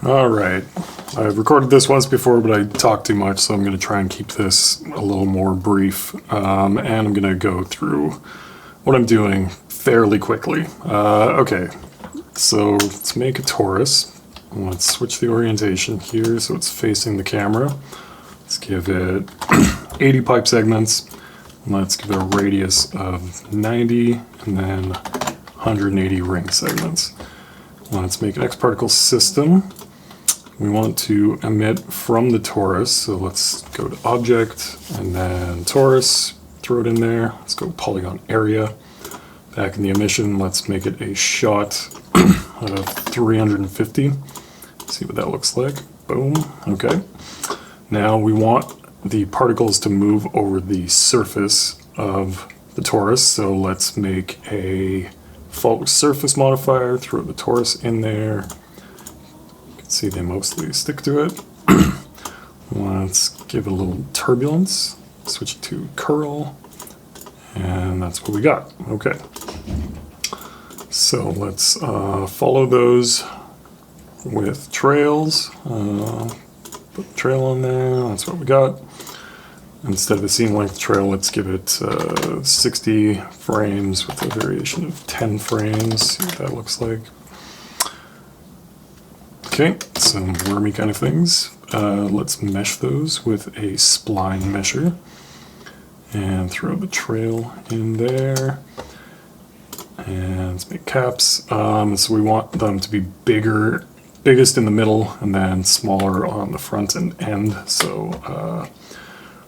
All right, I've recorded this once before, but I talked too much, so I'm going to try and keep this a little more brief, and I'm going to go through what I'm doing fairly quickly. Okay, so let's make a torus. Let's switch the orientation here so it's facing the camera. Let's give it 80 pipe segments. Let's give it a radius of 90 and then 180 ring segments. Let's make an X particle system. We want to emit from the torus, so let's go to object and then torus, throw it in there. Let's go polygon area. Back in the emission, let's make it a shot of 350. See what that looks like. Boom. Okay. Now we want the particles to move over the surface of the torus, so let's make a fault surface modifier, throw the torus in there. You can see they mostly stick to it. Let's give it a little turbulence, switch it to curl, and that's what we got. Okay. So let's follow those with trails. Put the trail on there, that's what we got. Instead of the scene length trail, let's give it 60 frames with a variation of 10 frames. See what that looks like. Okay, some wormy kind of things. Let's mesh those with a spline mesher and throw the trail in there. And let's make caps. So we want them to be biggest in the middle and then smaller on the front and end. So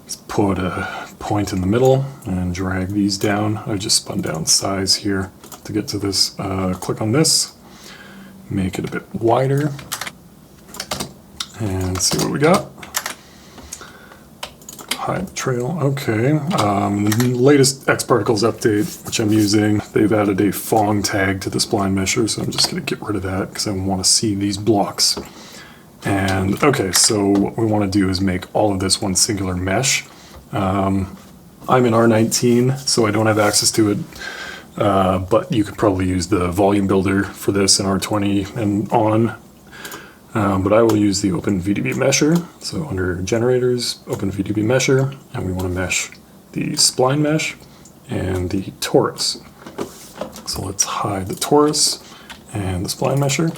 let's put a point in the middle and drag these down. I just spun down size here to get to this. Click on this, make it a bit wider, and see what we got. Hide the trail. Okay. The latest X Particles update, which I'm using, they've added a Fong tag to the spline mesher, so I'm just going to get rid of that because I want to see these blocks. And okay, so what we want to do is make all of this one singular mesh. I'm in R19, so I don't have access to it, but you could probably use the volume builder for this in R20 and on. But I will use the OpenVDB mesher. So under generators, OpenVDB mesher, and we want to mesh the spline mesh and the torus. So let's hide the torus and the spline mesher.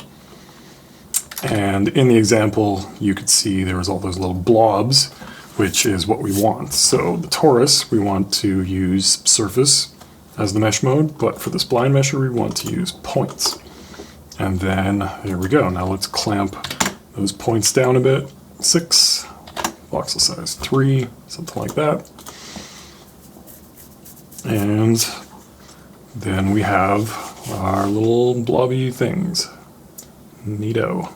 And in the example, you could see there was all those little blobs, which is what we want. So the torus, we want to use surface as the mesh mode, but for the spline mesher, we want to use points. And then, there we go. Now let's clamp those points down a bit. 6, voxel size 3, something like that. And then we have our little blobby things. Neato.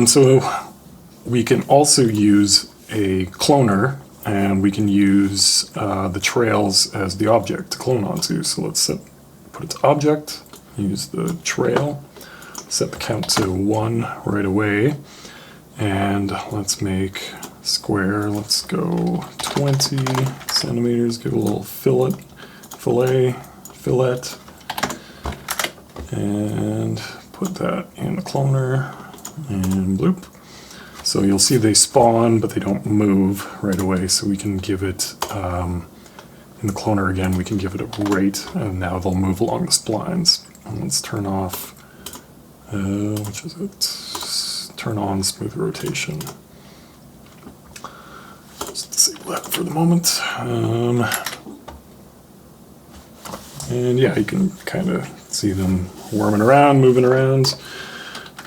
So we can also use a cloner, and we can use the trails as the object to clone onto. So let's put it to object, use the trail, set the count to 1 right away, and let's make square. Let's go 20 centimeters, give it a little fillet, and put that in the cloner, and bloop. So you'll see they spawn, but they don't move right away, so we can give it, in the cloner again, we can give it a rate, and now they'll move along the splines. And let's turn off, which is it? Turn on smooth rotation. Just disable that for the moment. And yeah, you can kind of see them worming around, moving around.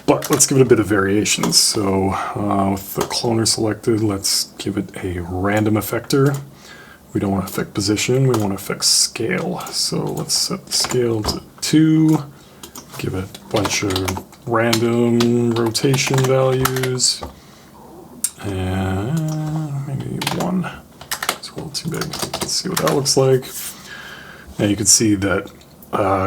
But let's give it a bit of variation. So with the cloner selected, let's give it a random effector. We don't want to affect position, we want to affect scale. So let's set the scale to 2, give it a bunch of random rotation values, and maybe 1. It's a little too big. Let's see what that looks like. And you can see that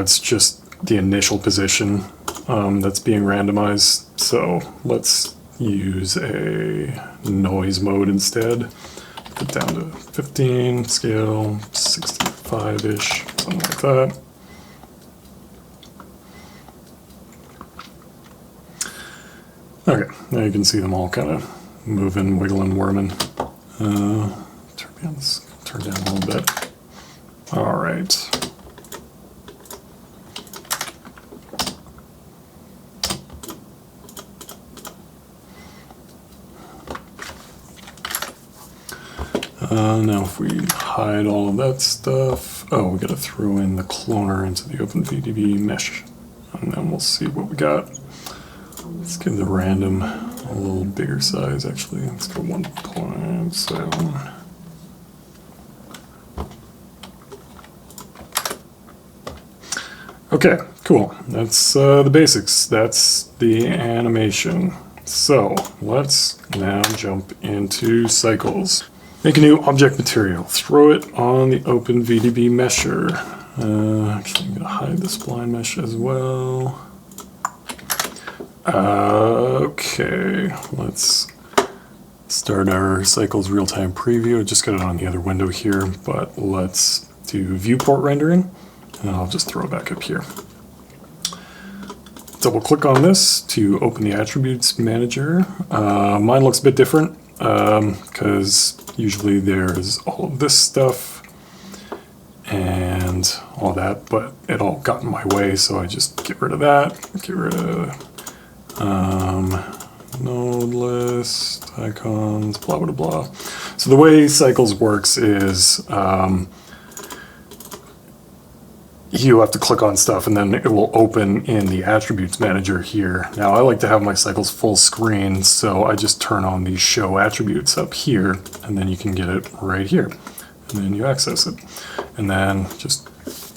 it's just the initial position that's being randomized. So let's use a noise mode instead. Put down to 15, scale 65-ish, something like that. Okay, now you can see them all kind of moving, wiggling, worming. Turbines, turn down a little bit. All right. Now if we hide all of that stuff, oh, we gotta throw in the cloner into the OpenVDB mesh, and then we'll see what we got. Let's give the random a little bigger size, actually. Let's go 1.7. Okay, cool. That's the basics. That's the animation. So let's now jump into cycles. Make a new object material. Throw it on the OpenVDB mesher. Actually, I'm going to hide the spline mesh as well. Okay, let's start our cycles real-time preview. I just got it on the other window here, but let's do viewport rendering, and I'll just throw it back up here. Double click on this to open the attributes manager. Mine looks a bit different because usually there's all of this stuff and all that, but it all got in my way, so I just get rid of that, get rid of node list, icons, blah, blah, blah. So the way Cycles works is you have to click on stuff and then it will open in the attributes manager here. Now I like to have my cycles full screen, so I just turn on the show attributes up here, and then you can get it right here. And then you access it. And then just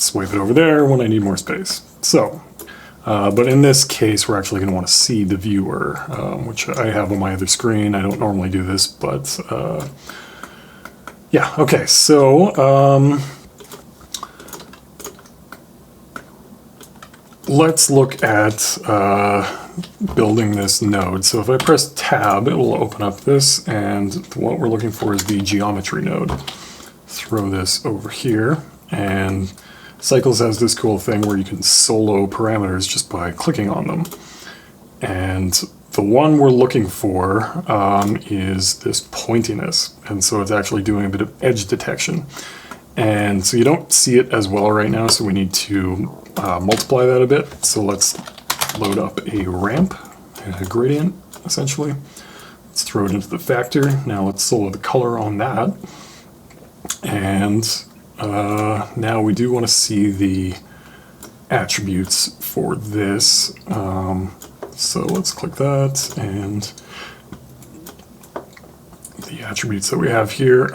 swipe it over there when I need more space. So, but in this case, we're actually going to want to see the viewer, which I have on my other screen. I don't normally do this, but yeah, okay, so let's look at building this node. So if I press tab, it will open up this, and what we're looking for is the geometry node. Throw this over here, and Cycles has this cool thing where you can solo parameters just by clicking on them. And the one we're looking for is this pointiness, and so it's actually doing a bit of edge detection. And so you don't see it as well right now, so we need to multiply that a bit. So let's load up a ramp, a gradient, essentially. Let's throw it into the factor. Now let's solo the color on that. And now we do want to see the attributes for this. So let's click that, and the attributes that we have here,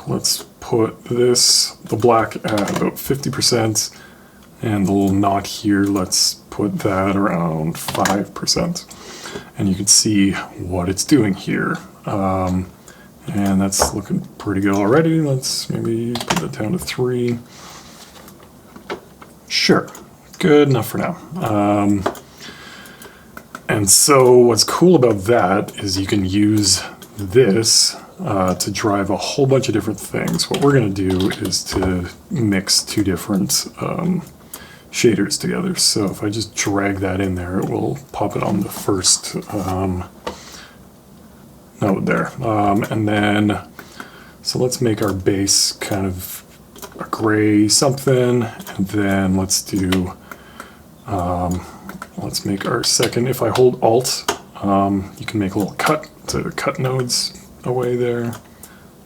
let's put this, the black at about 50%, and the little knot here, let's put that around 5%. And you can see what it's doing here. And that's looking pretty good already. Let's maybe put it down to 3. Sure, good enough for now. And so what's cool about that is you can use this to drive a whole bunch of different things. What we're going to do is to mix two different shaders together. So if I just drag that in there, it will pop it on the first node there. And then, so let's make our base kind of a gray something, and then let's do, let's make our second, if I hold Alt, you can make a little cut to cut nodes away there.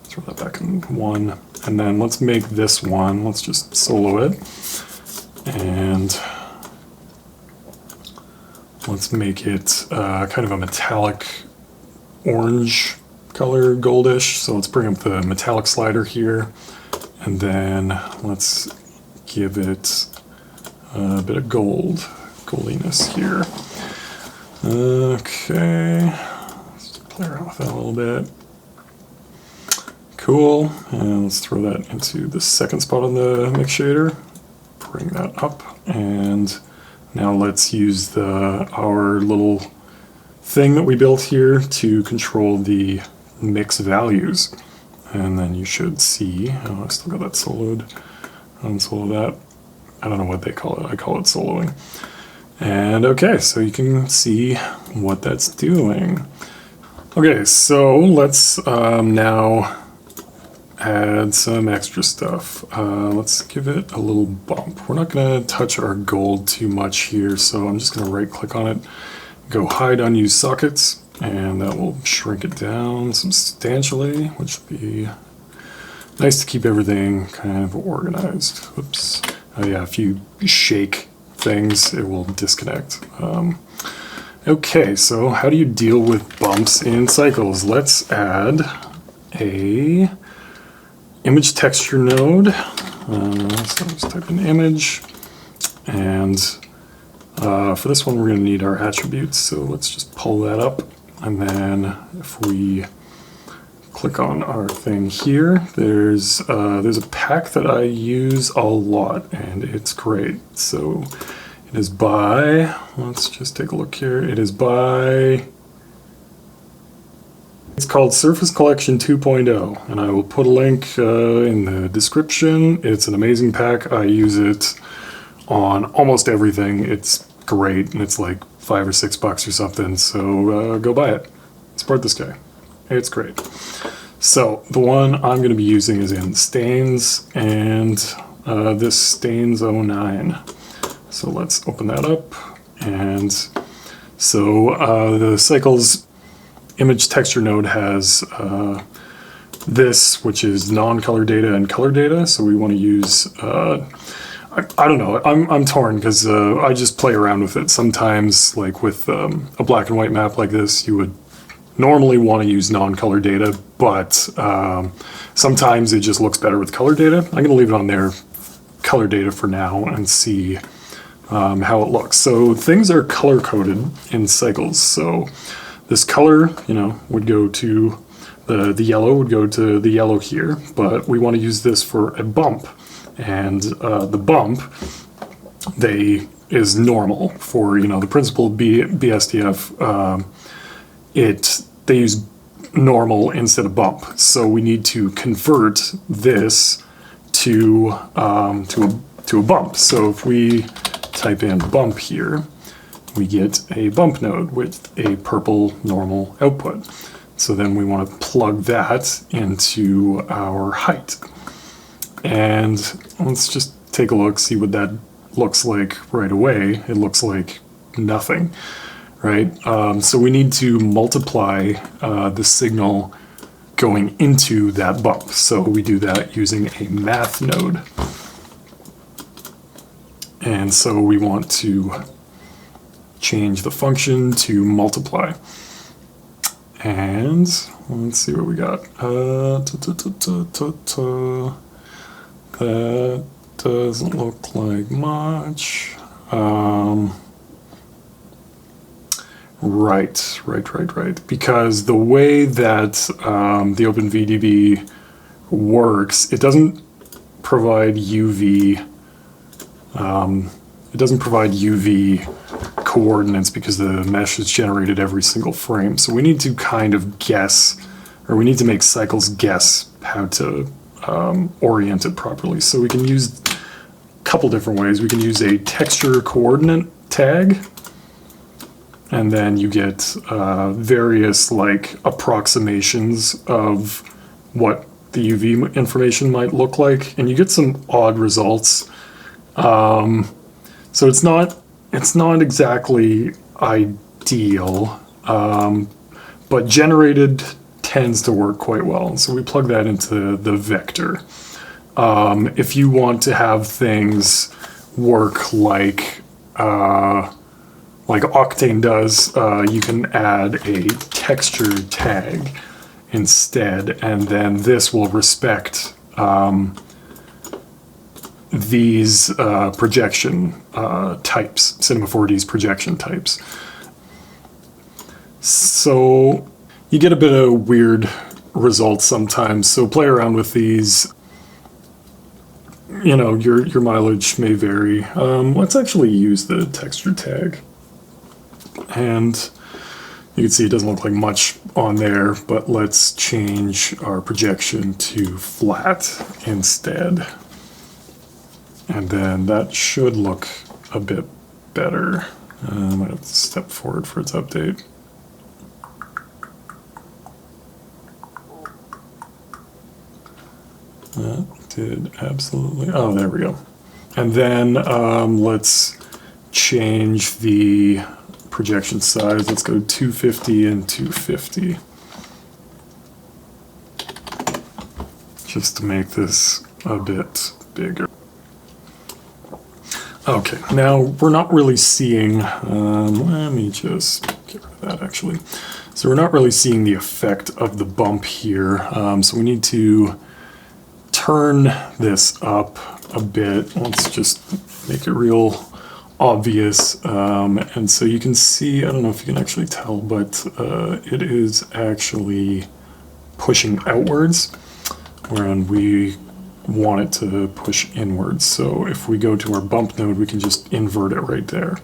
Throw that back in 1. And then let's make this one, let's just solo it. And let's make it kind of a metallic orange color, goldish. So let's bring up the metallic slider here. And then let's give it a bit of goldiness here. Okay, let's play around with that a little bit. Cool, and let's throw that into the second spot on the mix shader. Bring that up, and now let's use our little thing that we built here to control the mix values. And then you should see, oh, I still got that soloed. Unsolo that. I don't know what they call it. I call it soloing. And okay, so you can see what that's doing. Okay, so let's now add some extra stuff. Let's give it a little bump. We're not going to touch our gold too much here, so I'm just going to right click on it, go hide unused sockets, and that will shrink it down substantially, which would be nice to keep everything kind of organized. Whoops. Oh yeah, if you shake things, it will disconnect. Okay, so how do you deal with bumps in Cycles? Let's add a image texture node. So let's type in image, and for this one we're going to need our attributes, so let's just pull that up, and then if we click on our thing here, there's a pack that I use a lot, and it's great. So it is by, let's just take a look here, it is by, it's called Surface Collection 2.0, and I will put a link in the description. It's an amazing pack. I use it on almost everything. It's great, and it's like $5 or $6 or something, so go buy it. Support this guy. It's great. So the one I'm going to be using is in Stains, and this Stains 09. So let's open that up, and so the Cycles image texture node has this, which is non-color data and color data. So we want to use, I don't know, I'm torn because I just play around with it. Sometimes, like with a black and white map like this, you would normally want to use non-color data, but sometimes it just looks better with color data. I'm going to leave it on there, color data for now, and see how it looks. So things are color-coded in Cycles. So this color, you know, would go to the yellow would go to the yellow here, but we want to use this for a bump, and the bump is normal for, you know, the principal BSDF. They use normal instead of bump, so we need to convert this to a bump. So if we type in bump here, we get a bump node with a purple normal output. So then we want to plug that into our height. And let's just take a look, see what that looks like right away. It looks like nothing, right? So we need to multiply the signal going into that bump. So we do that using a math node. And so we want to change the function to multiply. And let's see what we got. That doesn't look like much. Right. Because the way that the OpenVDB works, it doesn't provide UV. It doesn't provide UV coordinates because the mesh is generated every single frame. So we need to kind of guess, or we need to make Cycles guess how to orient it properly. So we can use a couple different ways. We can use a texture coordinate tag, and then you get various like approximations of what the UV information might look like, and you get some odd results. So it's not exactly ideal, but generated tends to work quite well. So we plug that into the vector. If you want to have things work like Octane does, you can add a texture tag instead, and then this will respect these projection types, Cinema4D's projection types. So you get a bit of weird results sometimes, so play around with these. You know, your mileage may vary. Let's actually use the texture tag. And you can see it doesn't look like much on there, but let's change our projection to flat instead. And then that should look a bit better. I might have to step forward for its update. That did absolutely, oh, there we go. And then let's change the projection size. Let's go 250 and 250. Just to make this a bit bigger. Okay, now we're not really seeing, let me just get rid of that actually. So we're not really seeing the effect of the bump here. So we need to turn this up a bit. Let's just make it real obvious. And so you can see, I don't know if you can actually tell, but it is actually pushing outwards, when we want it to push inwards. So if we go to our bump node, we can just invert it right there.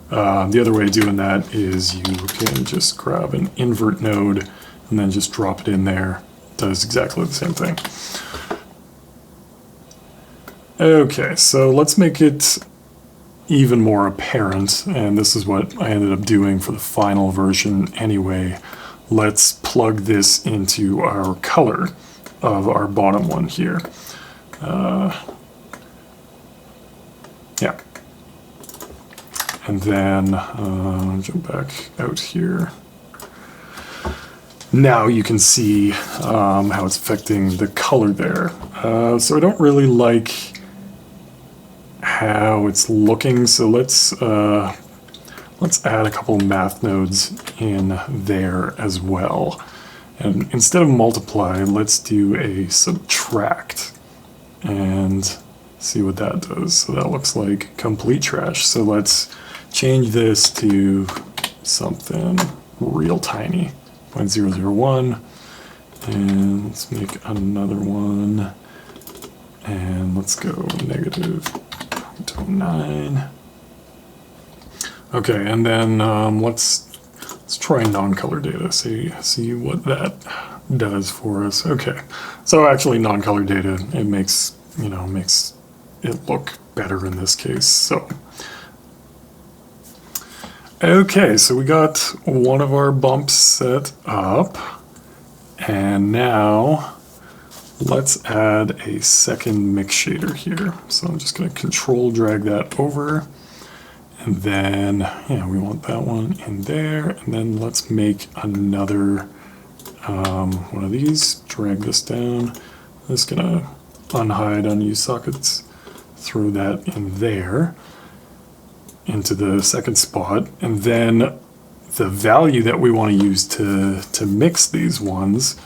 The other way of doing that is you can just grab an invert node and then just drop it in there. It does exactly the same thing. Okay, so let's make it even more apparent, and this is what I ended up doing for the final version anyway. Let's plug this into our color of our bottom one here. Yeah. And then jump back out here. Now you can see how it's affecting the color there. So I don't really like how it's looking, so let's add a couple math nodes in there as well. And instead of multiply, let's do a subtract and see what that does. So that looks like complete trash. So let's change this to something real tiny, 0.001, and let's make another one, and let's go negative 0.09. Okay, and then let's try non-color data, see what that does for us. Okay, so actually non-color data, it makes it look better in this case. So okay, so we got one of our bumps set up, and now let's add a second mix shader here. So I'm just going to control drag that over. And then, yeah, we want that one in there. And then let's make another one of these. Drag this down. I'm just gonna unhide unused sockets. Throw that in there into the second spot. And then the value that we want to use to mix these ones,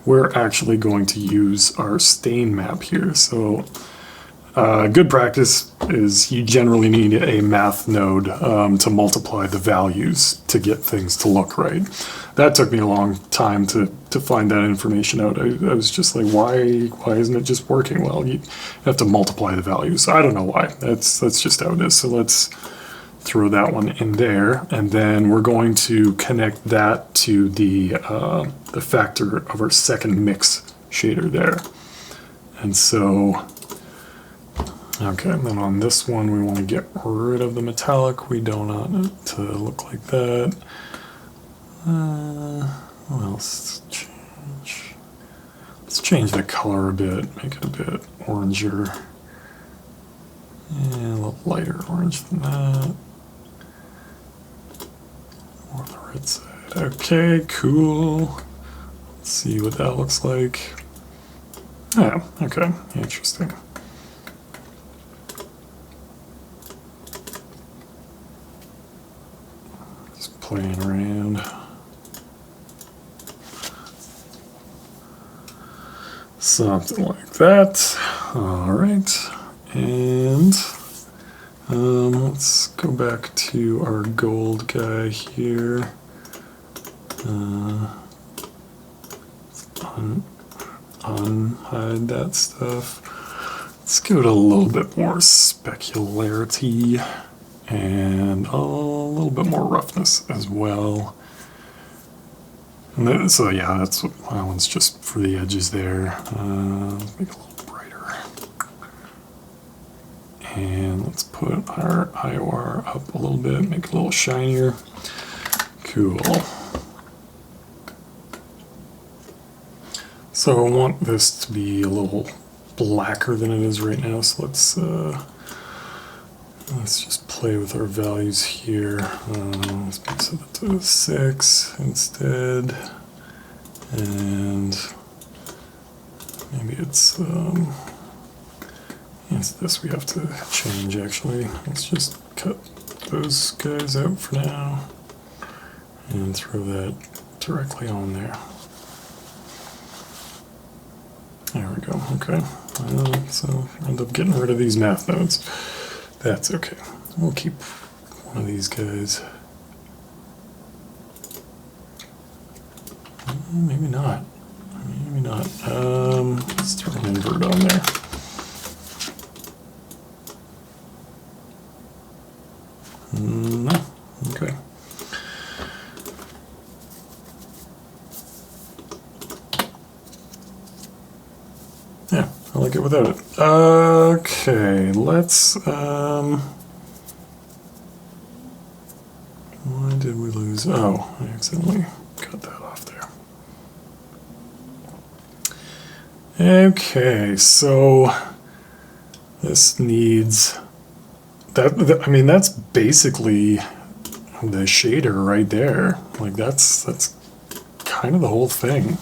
we're actually going to use our stain map here. So good practice is you generally need a math node to multiply the values to get things to look right. That took me a long time to find that information out. I was just like, why isn't it just working? Well, you have to multiply the values. I don't know why. That's just how it is. So let's throw that one in there, and then we're going to connect that to the factor of our second mix shader there. And so, okay, and then on this one, we want to get rid of the metallic. We don't want it to look like that. What else change? Let's change the color a bit, make it a bit oranger. Yeah, a little lighter orange than that. More on the right side. Okay, cool. Let's see what that looks like. Yeah, okay, interesting. Just playing around. Something like that. All right, and let's go back to our gold guy here. Unhide that stuff. Let's give it a little bit more specularity and a little bit more roughness as well. And then, so yeah, that's what that one's just for the edges there. Let's make it a little brighter. And let's put our IOR up a little bit, make it a little shinier. Cool. So I want this to be a little blacker than it is right now, so let's just play with our values here. Let's set it to 6 instead, and maybe it's this we have to change actually. Let's just cut those guys out for now and throw that directly on there. There we go, okay. So end up getting rid of these math nodes. That's okay. We'll keep one of these guys. Maybe not. Maybe not. Let's throw an invert on there. No. Okay. Yeah, I like it without it. Okay, let's, why did we lose? Oh, I accidentally cut that off there. Okay, so this needs, I mean, that's basically the shader right there. Like that's kind of the whole thing.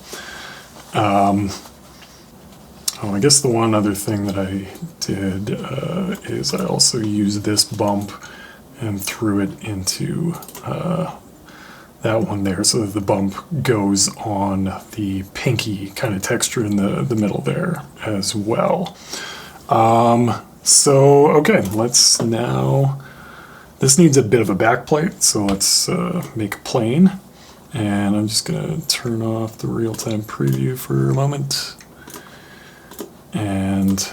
Oh, I guess the one other thing that I did is I also used this bump and threw it into that one there, so that the bump goes on the pinky kind of texture in the middle there as well. So, okay, let's now, this needs a bit of a backplate, so let's make a plane. And I'm just gonna turn off the real-time preview for a moment. And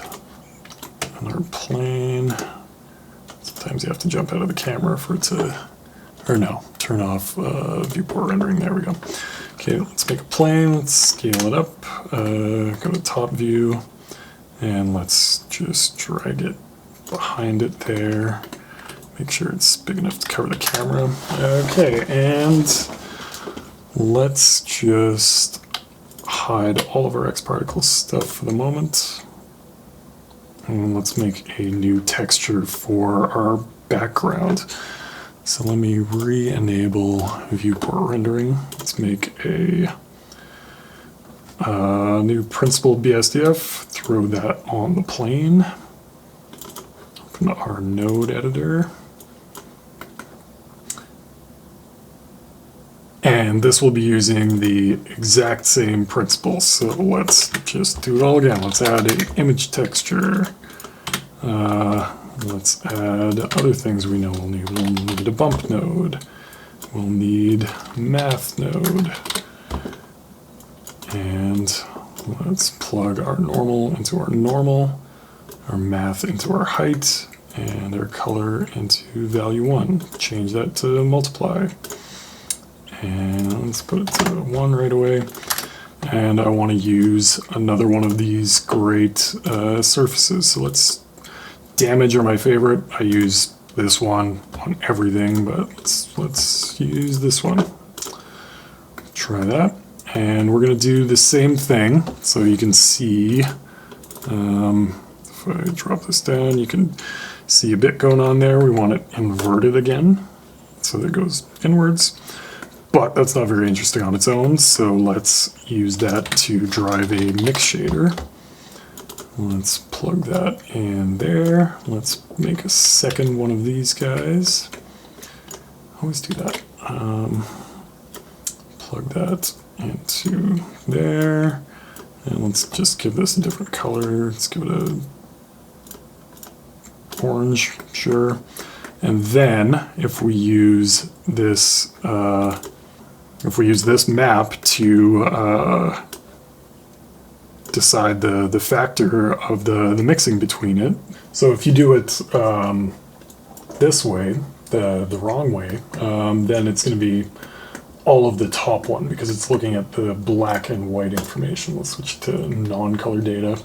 another plane. Sometimes you have to jump out of the camera for it to, or no, turn off viewport rendering. There we go. Okay, let's make a plane. Let's scale it up. Go to top view, and let's just drag it behind it there. Make sure it's big enough to cover the camera. Okay, and let's just hide all of our X particle stuff for the moment. And let's make a new texture for our background. So let me re-enable viewport rendering. Let's make a new principled BSDF, throw that on the plane. Open our node editor. And this will be using the exact same principle. So let's just do it all again. Let's add an image texture. Let's add other things we know we'll need. We'll need a bump node. We'll need math node. And let's plug our normal into our normal, our math into our height, and our color into value 1. Change that to multiply. And let's put it to 1 right away. And I want to use another one of these great surfaces. So damage are my favorite. I use this one on everything, but let's use this one. Try that. And we're going to do the same thing. So you can see, if I drop this down, you can see a bit going on there. We want it inverted again, so that it goes inwards. But that's not very interesting on its own, so let's use that to drive a mix shader. Let's plug that in there. Let's make a second one of these guys. Always do that. Plug that into there. And let's just give this a different color. Let's give it a orange, sure. And then if we use this map to decide the factor of the mixing between it. So if you do it this way, the wrong way, then it's going to be all of the top one because it's looking at the black and white information. Let's switch to non-color data.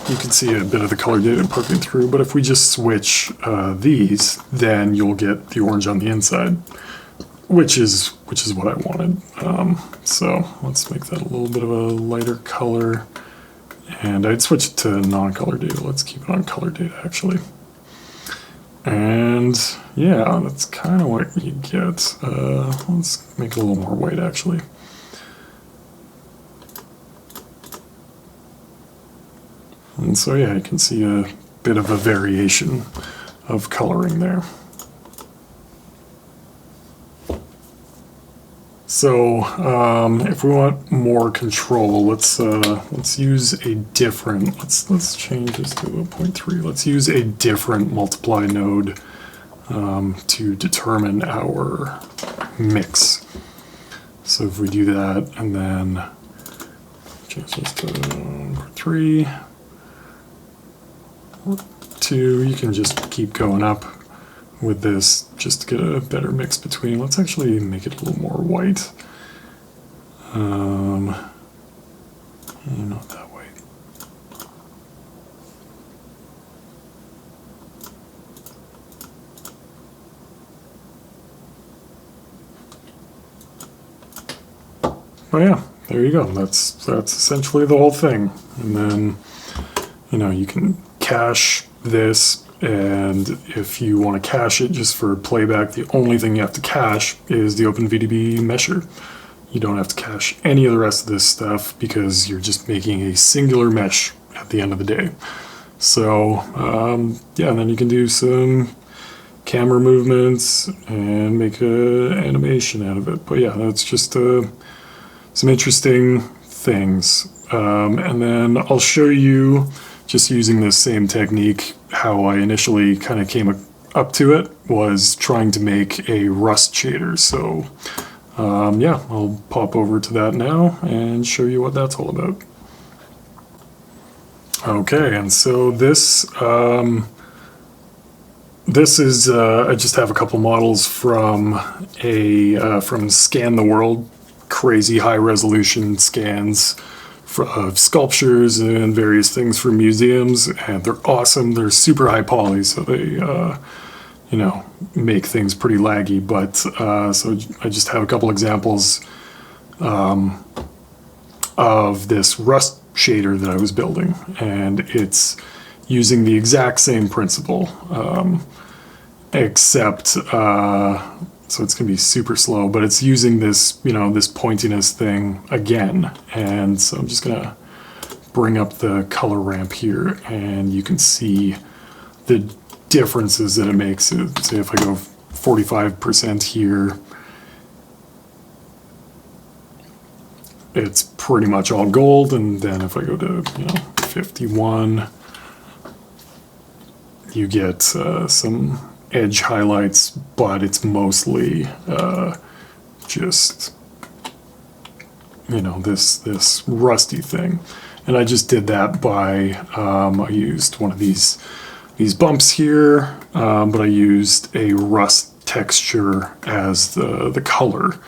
you can see a bit of the color data poking through, but if we just switch these, then you'll get the orange on the inside, which is what I wanted. So let's make that a little bit of a lighter color, and I'd switch it to non-color data. Let's keep it on color data actually. And yeah, that's kind of what you get. Let's make it a little more white actually. And so yeah, you can see a bit of a variation of coloring there. So if we want more control, let's use a different, let's change this to 0.3. Let's use a different multiply node to determine our mix. So if we do that and then change this to 3, 2, you can just keep going up with this just to get a better mix between. Let's actually make it a little more white. Not that white. Oh yeah, there you go. That's essentially the whole thing. And then, you can cache this, and if you want to cache it just for playback, the only thing you have to cache is the OpenVDB mesher. You don't have to cache any of the rest of this stuff because you're just making a singular mesh at the end of the day. So yeah, and then you can do some camera movements and make an animation out of it. But yeah, that's just some interesting things. And then I'll show you, just using this same technique, how I initially kind of came up to it was trying to make a rust shader. So yeah, I'll pop over to that now and show you what that's all about. Okay, and so this is I just have a couple models from Scan the World, crazy high resolution scans of sculptures and various things for museums, and they're awesome. They're super high poly, so they make things pretty laggy. But so I just have a couple examples of this rust shader that I was building, and it's using the exact same principle, except so it's going to be super slow, but it's using this, this pointiness thing again. And so I'm just going to bring up the color ramp here, and you can see the differences that it makes. Say if I go 45% here, it's pretty much all gold, and then if I go to 51, you get some edge highlights, but it's mostly just this rusty thing. And I just did that by I used one of these bumps here, but I used a rust texture as the color,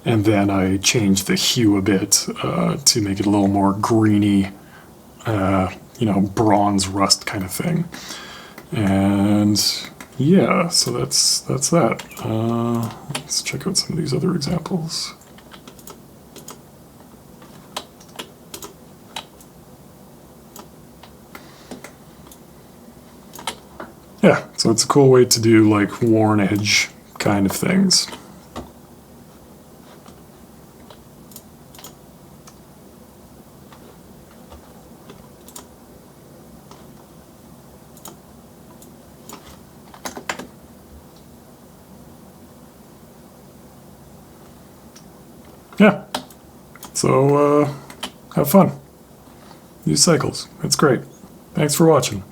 and then I changed the hue a bit to make it a little more greeny, bronze rust kind of thing. And yeah, so that's that. Let's check out some of these other examples. Yeah, so it's a cool way to do like worn edge kind of things. Yeah, so have fun. Use Cycles. It's great. Thanks for watching.